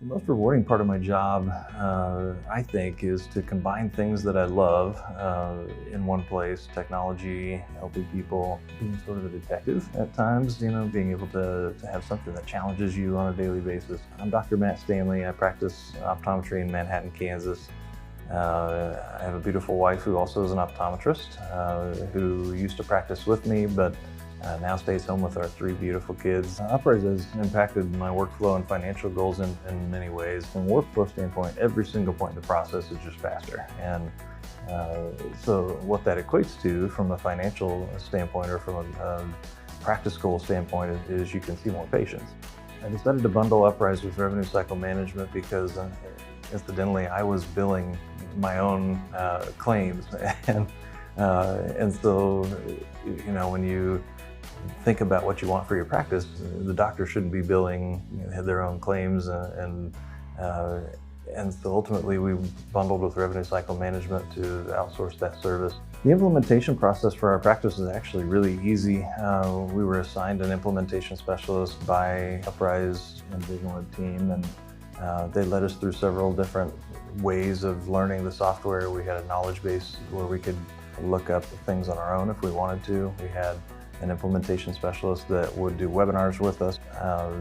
The most rewarding part of my job, I think, is to combine things that I love in one place: technology, helping people, being sort of a detective at times, being able to have something that challenges you on a daily basis. I'm Dr. Matt Stanley. I practice optometry in Manhattan, Kansas. I have a beautiful wife who also is an optometrist, who used to practice with me, but now stays home with our three beautiful kids. Uprise has impacted my workflow and financial goals in many ways. From a workflow standpoint, every single point in the process is just faster. And so what that equates to from a financial standpoint or from a practice goal standpoint is you can see more patients. I decided to bundle Uprise with revenue cycle management because incidentally, I was billing my own claims. And so, when you think about what you want for your practice, the doctor shouldn't be billing their own claims, and so ultimately we bundled with revenue cycle management to outsource that service. The implementation process for our practice is actually really easy. We were assigned an implementation specialist by Uprise and Vision team, and they led us through several different ways of learning the software. We had a knowledge base where we could look up things on our own if we wanted to. We had an implementation specialist that would do webinars with us.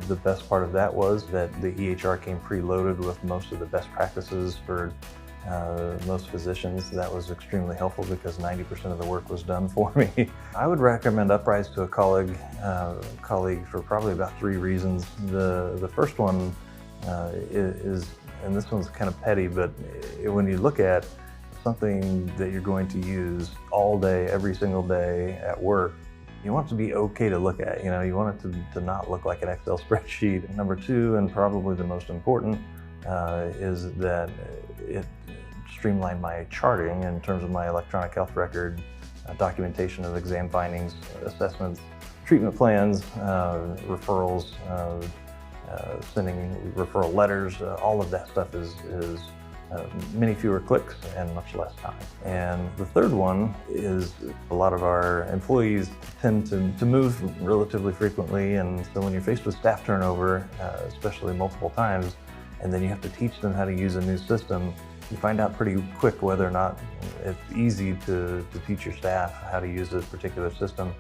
The best part of that was that the EHR came preloaded with most of the best practices for most physicians. That was extremely helpful because 90% of the work was done for me. I would recommend Uprise to a colleague for probably about 3 reasons. The first one is, and this one's kind of petty, but when you look at something that you're going to use all day, every single day at work, you want it to be okay to look at. You want it to not look like an Excel spreadsheet. Number 2, and probably the most important, is that it streamlined my charting in terms of my electronic health record, documentation of exam findings, assessments, treatment plans, referrals, sending referral letters. All of that stuff is many fewer clicks and much less time. And the third one is a lot of our employees tend to move relatively frequently, and so when you're faced with staff turnover, especially multiple times, and then you have to teach them how to use a new system, you find out pretty quick whether or not it's easy to teach your staff how to use this particular system.